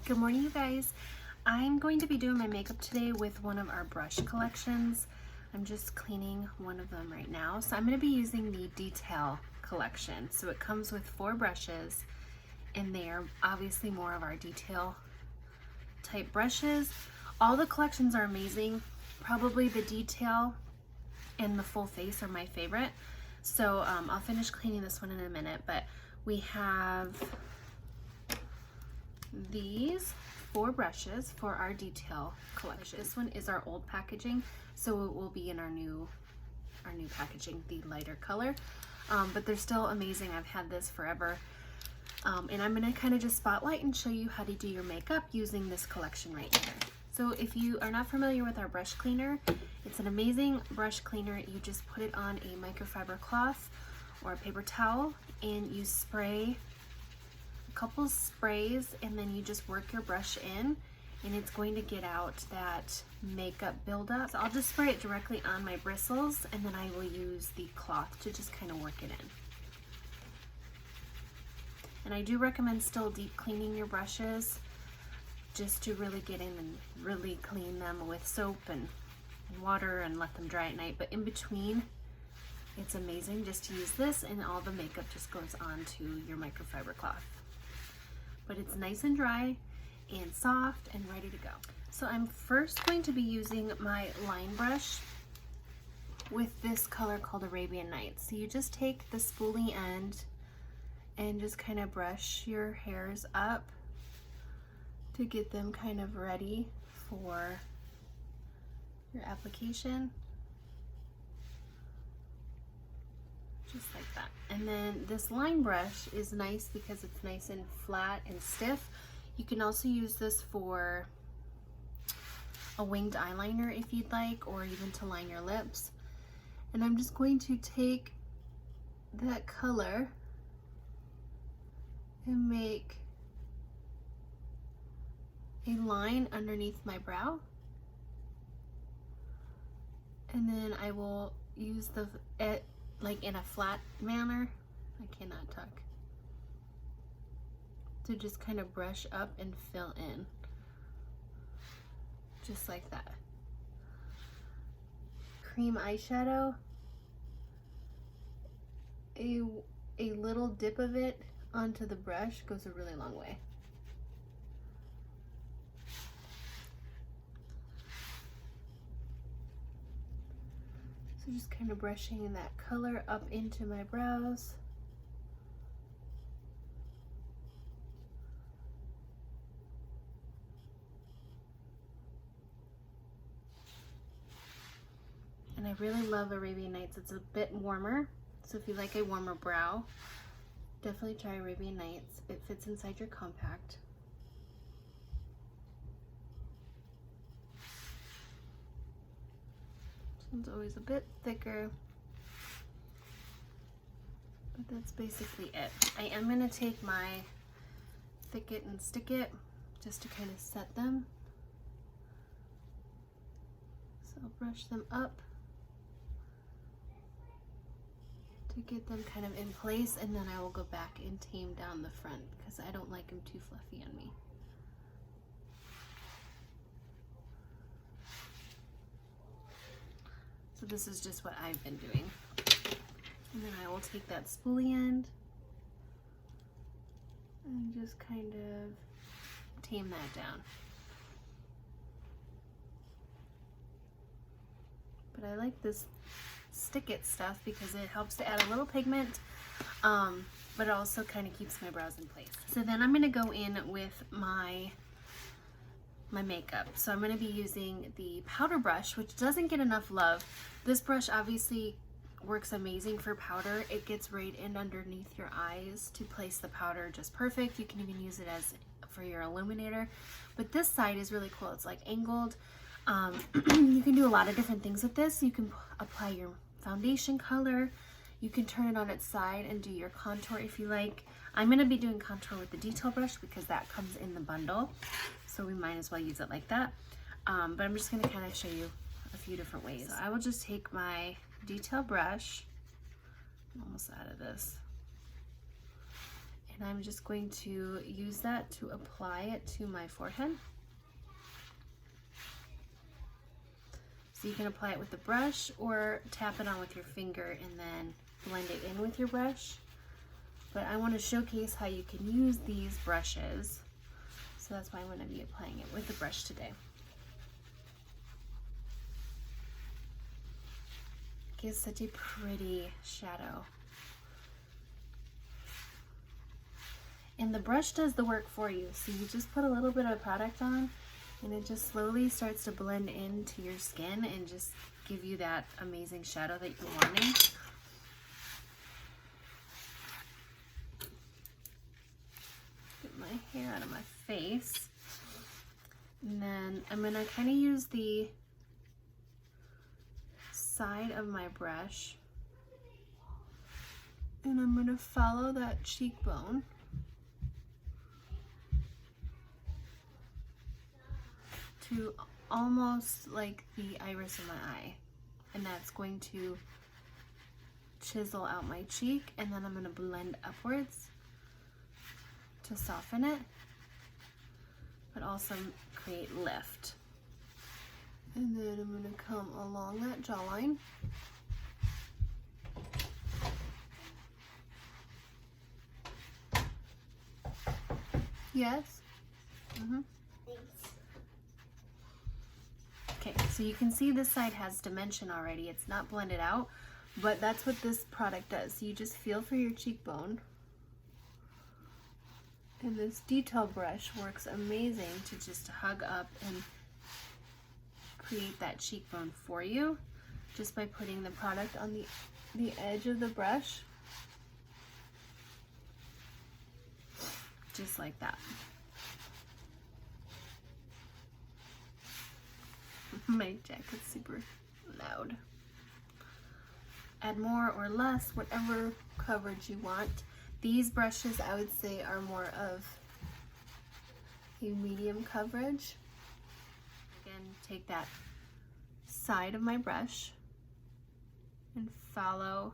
Good morning, you guys. I'm going to be doing my makeup today with one of our brush collections. I'm just cleaning one of them right now. So I'm going to be using the Detail collection. So it comes with 4 brushes, and they are obviously more of our detail type brushes. All the collections are amazing. Probably the Detail and the Full Face are my favorite. So I'll finish cleaning this one in a minute, but we have these 4 brushes for our Detail collection. This one is our old packaging, so it will be in our new packaging, the lighter color. But they're still amazing. I've had this forever. And I'm gonna kind of just spotlight and show you how to do your makeup using this collection right here. So if you are not familiar with our brush cleaner, it's an amazing brush cleaner. You just put it on a microfiber cloth or a paper towel and you spray a couple sprays, and then you just work your brush in, and it's going to get out that makeup buildup. So I'll just spray it directly on my bristles, and then I will use the cloth to just kind of work it in. And I do recommend still deep cleaning your brushes just to really get in and really clean them with soap and water and let them dry at night. But in between, it's amazing just to use this, and all the makeup just goes onto your microfiber cloth. But it's nice and dry and soft and ready to go. So I'm first going to be using my line brush with this color called Arabian Nights. So you just take the spoolie end and just kind of brush your hairs up to get them kind of ready for your application. Just like that. And then this line brush is nice because it's nice and flat and stiff. You can also use this for a winged eyeliner if you'd like, or even to line your lips. And I'm just going to take that color and make a line underneath my brow. And then I will use it like in a flat manner, I cannot talk, to just kind of brush up and fill in, just like that. Cream eyeshadow, a little dip of it onto the brush goes a really long way. So just kind of brushing that color up into my brows. And I really love Arabian Nights. It's a bit warmer, so if you like a warmer brow, definitely try Arabian Nights. It fits inside your compact. This one's always a bit thicker, but that's basically it. I am going to take my Thick It and Stick It just to kind of set them. So I'll brush them up to get them kind of in place, and then I will go back and tame down the front because I don't like them too fluffy on me. So this is just what I've been doing. And then I will take that spoolie end and just kind of tame that down. But I like this Stick It stuff because it helps to add a little pigment, but it also kind of keeps my brows in place. So then I'm going to go in with my makeup. So I'm going to be using the powder brush, which doesn't get enough love. This brush obviously works amazing for powder. It gets right in underneath your eyes to place the powder just perfect. You can even use it as for your illuminator, but this side is really cool. It's like angled. You can do a lot of different things with this. You can apply your foundation color. You can turn it on its side and do your contour if you like. I'm going to be doing contour with the Detail brush because that comes in the bundle, so we might as well use it like that. But I'm just going to kind of show you a few different ways. So I will just take my Detail brush, I'm almost out of this, And I'm just going to use that to apply it to my forehead. So you can apply it with the brush or tap it on with your finger and then blend it in with your brush. But I want to showcase how you can use these brushes. So that's why I'm going to be applying it with the brush today. It gives such a pretty shadow. And the brush does the work for you. So you just put a little bit of product on and it just slowly starts to blend into your skin and just give you that amazing shadow that you're wanting. Get my hair out of my face. And then I'm gonna kind of use the side of my brush and I'm gonna follow that cheekbone. To almost like the iris of my eye, and that's going to chisel out my cheek, and then I'm going to blend upwards to soften it but also create lift. And then I'm going to come along that jawline. Yes? Mm-hmm. Okay, so you can see this side has dimension already. It's not blended out, but that's what this product does. So you just feel for your cheekbone. And this detail brush works amazing to just hug up and create that cheekbone for you just by putting the product on the edge of the brush. Just like that. My jacket's super loud. Add more or less, whatever coverage you want. These brushes, I would say, are more of a medium coverage. Again, take that side of my brush and follow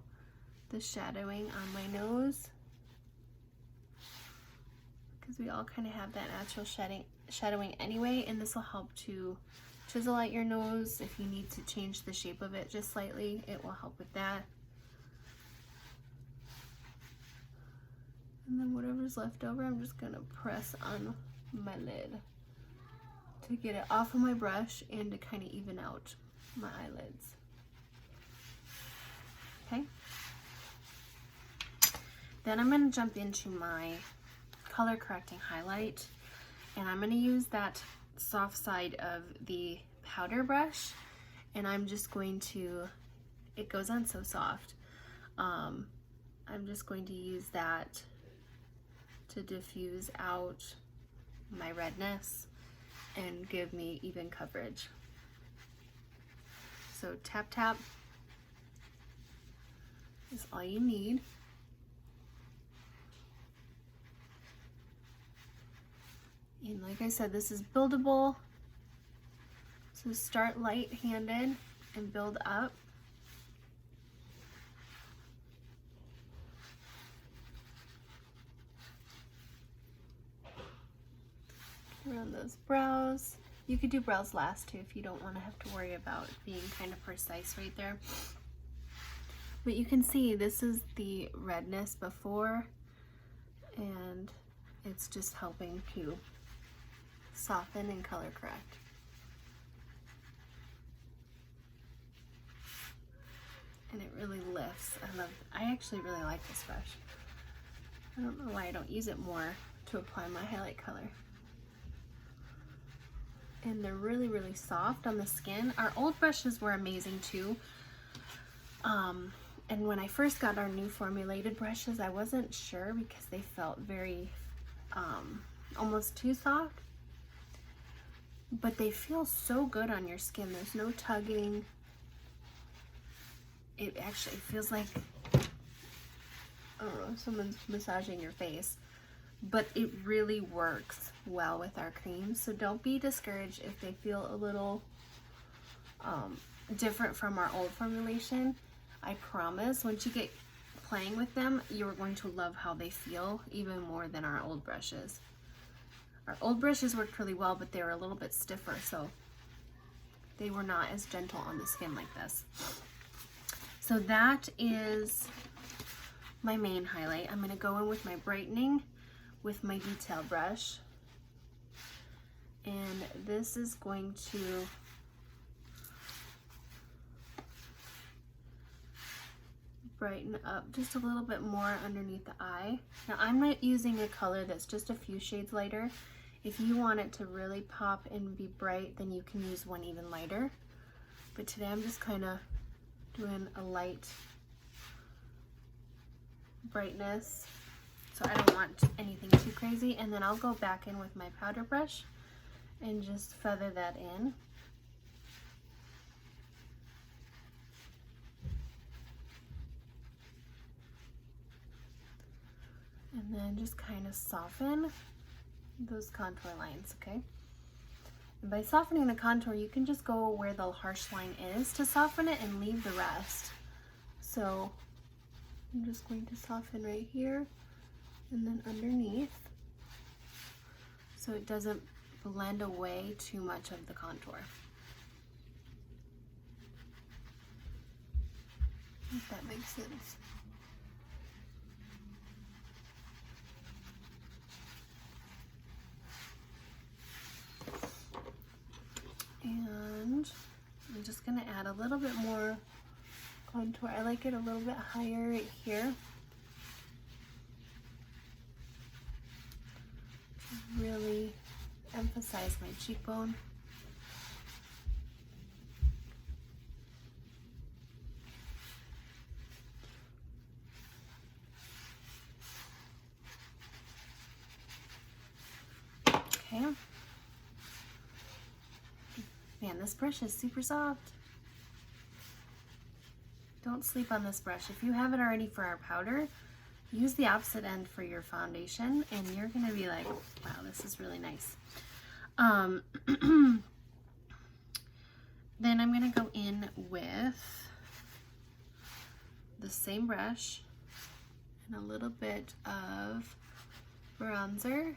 the shadowing on my nose, because we all kind of have that natural shadowing anyway, and this will help to chisel out your nose. If you need to change the shape of it just slightly, it will help with that. And then whatever's left over, I'm just gonna press on my lid to get it off of my brush and to kind of even out my eyelids. Okay. Then I'm gonna jump into my color correcting highlight, and I'm gonna use that soft side of the powder brush, and I'm just going to, it goes on so soft, I'm just going to use that to diffuse out my redness and give me even coverage. So tap tap is all you need. And like I said, this is buildable. So start light-handed and build up. Around those brows. You could do brows last too if you don't want to have to worry about being kind of precise right there. But you can see this is the redness before, and it's just helping to soften and color correct. And it really lifts. I actually really like this brush. I don't know why I don't use it more to apply my highlight color. And they're really, really soft on the skin. Our old brushes were amazing too. And when I first got our new formulated brushes, I wasn't sure because they felt very, almost too soft. But they feel so good on your skin. There's no tugging. It actually feels like, I don't know, someone's massaging your face. But it really works well with our creams. So don't be discouraged if they feel a little different from our old formulation. I promise once you get playing with them, you're going to love how they feel even more than our old brushes. Our old brushes worked really well, but they were a little bit stiffer, so they were not as gentle on the skin like this. So that is my main highlight. I'm gonna go in with my brightening with my detail brush. And this is going to brighten up just a little bit more underneath the eye. Now I'm not using a color that's just a few shades lighter. If you want it to really pop and be bright, then you can use one even lighter. But today I'm just kind of doing a light brightness, so I don't want anything too crazy. And then I'll go back in with my powder brush and just feather that in. And then just kind of soften those contour lines, okay? And by softening the contour, you can just go where the harsh line is to soften it and leave the rest. So I'm just going to soften right here and then underneath, so it doesn't blend away too much of the contour. If that makes sense. And I'm just gonna add a little bit more contour. I like it a little bit higher right here. Really emphasize my cheekbone. Okay. Man, this brush is super soft. Don't sleep on this brush. If you have it already for our powder, use the opposite end for your foundation and you're gonna be like, wow, this is really nice. Then I'm gonna go in with the same brush and a little bit of bronzer.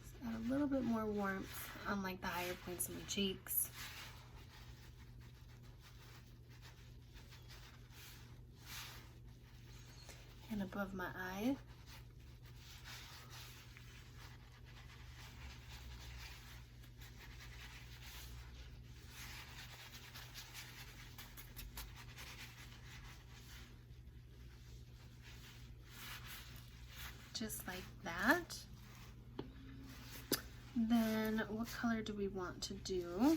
Just add a little bit more warmth on like the higher points of my cheeks. And above my eye. Just like that. Then what color do we want to do?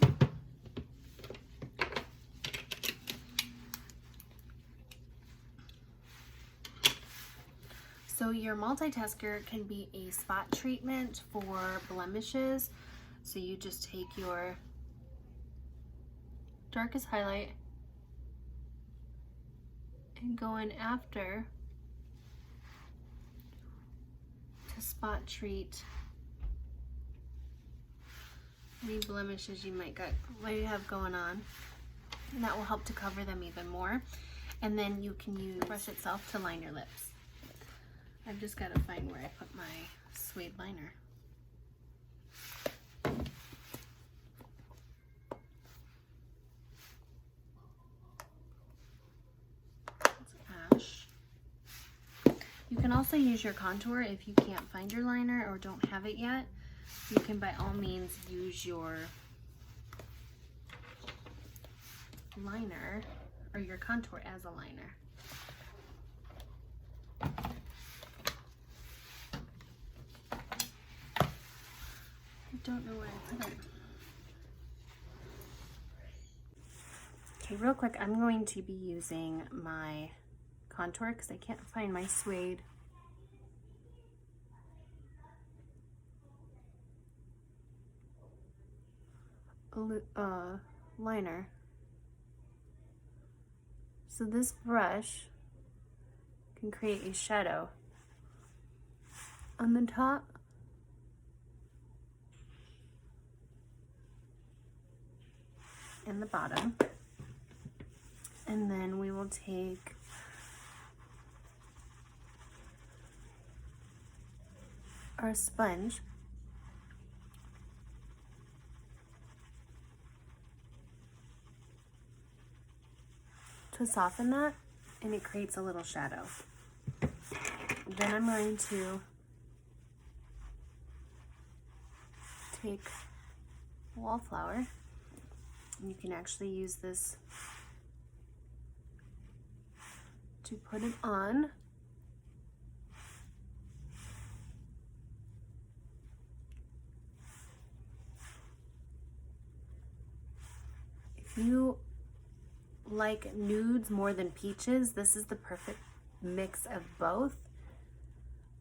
So your multitasker can be a spot treatment for blemishes. So you just take your darkest highlight and go in after to spot treat any blemishes you might have going on, and that will help to cover them even more. And then you can use the brush itself to line your lips. I've just got to find where I put my suede liner. It's ash. You can also use your contour if you can't find your liner or don't have it yet. You can by all means use your liner or your contour as a liner. I don't know where I put it. Okay, real quick, I'm going to be using my contour because I can't find my suede liner. So this brush can create a shadow on the top. and the bottom. And then we will take our sponge to soften that, and it creates a little shadow. Then I'm going to take Wallflower. You can actually use this to put it on. If you like nudes more than peaches, this is the perfect mix of both.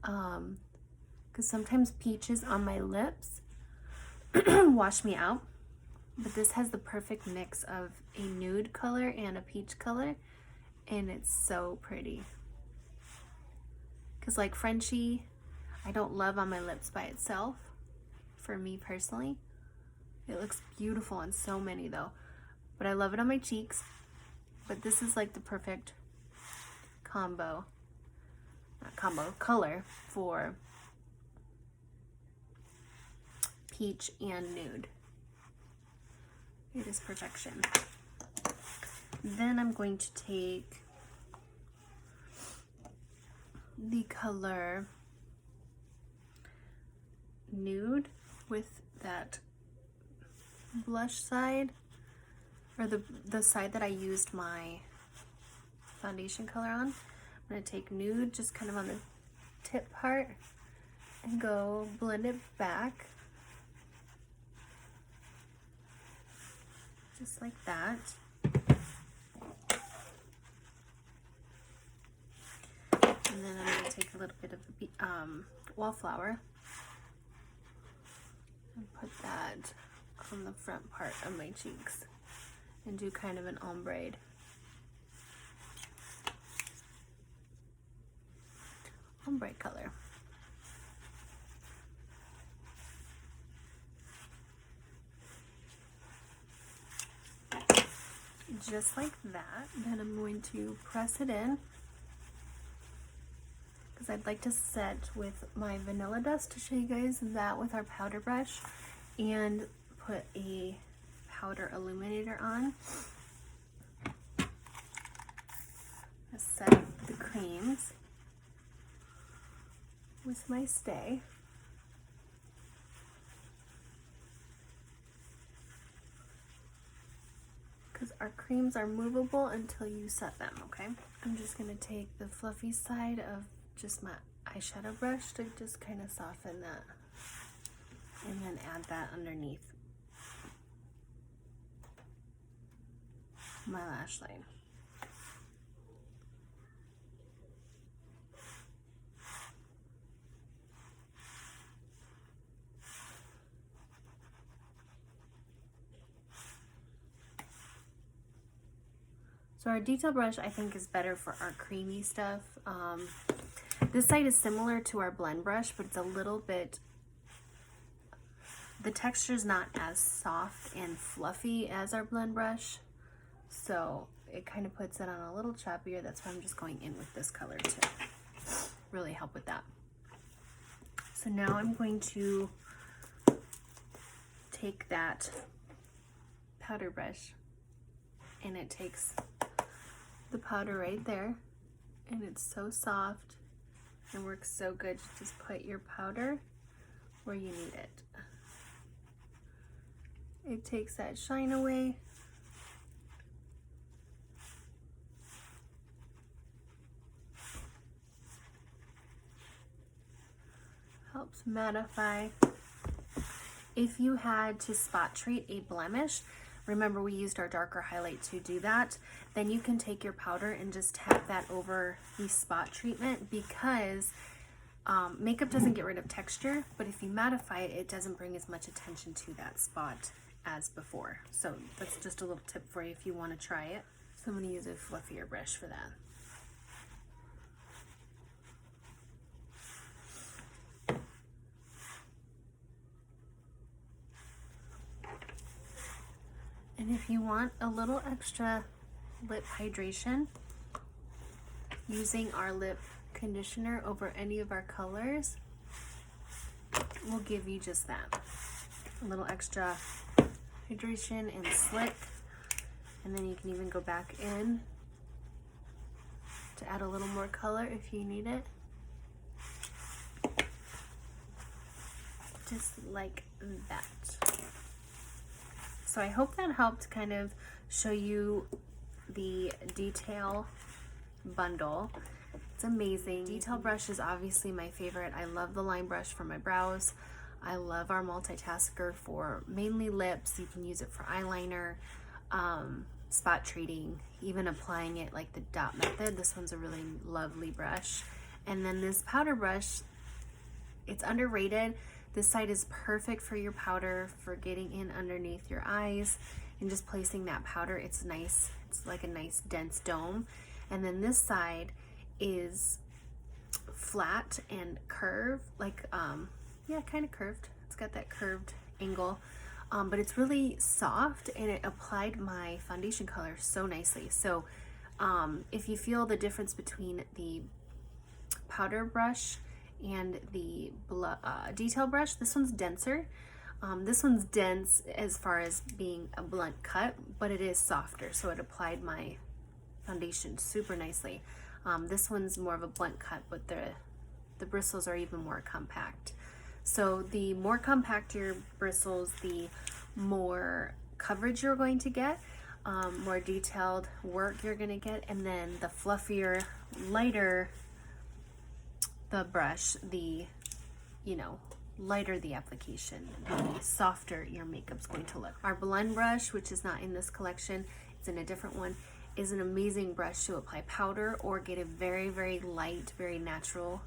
Because sometimes peaches on my lips wash me out, but this has the perfect mix of a nude color and a peach color, and it's so pretty. Because like Frenchie, I don't love on my lips by itself, for me personally. It looks beautiful on so many though, but I love it on my cheeks. But this is like the perfect color for peach and nude. It is perfection. Then I'm going to take the color Nude with that blush side, or the side that I used my foundation color on. I'm going to take Nude just kind of on the tip part and go blend it back. Just like that. And then I'm going to take a little bit of the Wallflower and put that on the front part of my cheeks and do kind of an ombre. Ombre color. Just like that. Then I'm going to press it in, because I'd like to set with my Vanilla Dust to show you guys that with our powder brush, and put a powder illuminator on. I set the creams with my stay. Because our creams are movable until you set them, okay? I'm just going to take the fluffy side of just my eyeshadow brush to just kind of soften that, and then add that underneath my lash line. So our detail brush, I think, is better for our creamy stuff. This side is similar to our blend brush, but it's a little bit, the texture is not as soft and fluffy as our blend brush. So it kind of puts it on a little choppier. That's why I'm just going in with this color to really help with that. So now I'm going to take that powder brush, and it takes the powder right there, and it's so soft and works so good. Just put your powder where you need it. It takes that shine away. Helps mattify. If you had to spot treat a blemish, remember we used our darker highlight to do that, then you can take your powder and just tap that over the spot treatment, because makeup doesn't get rid of texture, but if you mattify it, it doesn't bring as much attention to that spot as before. So that's just a little tip for you if you want to try it. So I'm going to use a fluffier brush for that. And And if you want a little extra lip hydration, using our lip conditioner over any of our colors will give you just that. A little extra hydration and slick. And then you can even go back in to add a little more color if you need it. Just like that. So I hope that helped kind of show you the detail bundle. It's amazing. Detail brush is obviously my favorite. I love the line brush for my brows. I love our multitasker for mainly lips. You can use it for eyeliner, spot treating, even applying it like the dot method. This one's a really lovely brush. And then this powder brush, it's underrated. This side is perfect for your powder, for getting in underneath your eyes and just placing that powder. It's nice. It's like a nice dense dome. And then this side is flat and curved, like, yeah, kind of curved. It's got that curved angle, but it's really soft, and it applied my foundation color so nicely. So if you feel the difference between the powder brush and the detail brush, this one's denser. This one's dense as far as being a blunt cut, but it is softer, so it applied my foundation super nicely. This one's more of a blunt cut, but the bristles are even more compact. So the more compact your bristles, the more coverage you're going to get, more detailed work you're going to get, and then the fluffier, lighter the brush, the, you know, lighter the application, the softer your makeup's going to look. Our blend brush, which is not in this collection, it's in a different one, is an amazing brush to apply powder or get a very, very light, very natural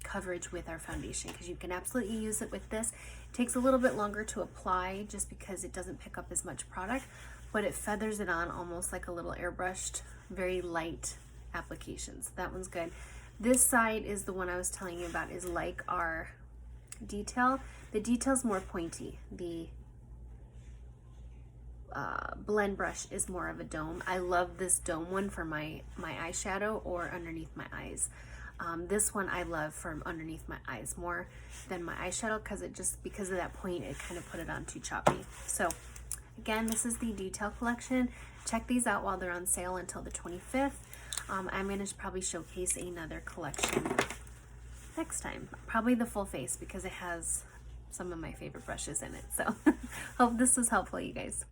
coverage with our foundation, because you can absolutely use it with this. It takes a little bit longer to apply just because it doesn't pick up as much product, but it feathers it on almost like a little airbrushed, very light applications. That one's good. This side is the one I was telling you about, is like our detail. The detail's more pointy. The blend brush is more of a dome. I love this dome one for my eyeshadow or underneath my eyes. This one I love for underneath my eyes more than my eyeshadow, because of that point, it kind of put it on too choppy. So again, this is the detail collection. Check these out while they're on sale until the 25th. I'm going to probably showcase another collection next time. Probably the full face, because it has some of my favorite brushes in it. So hope this was helpful, you guys.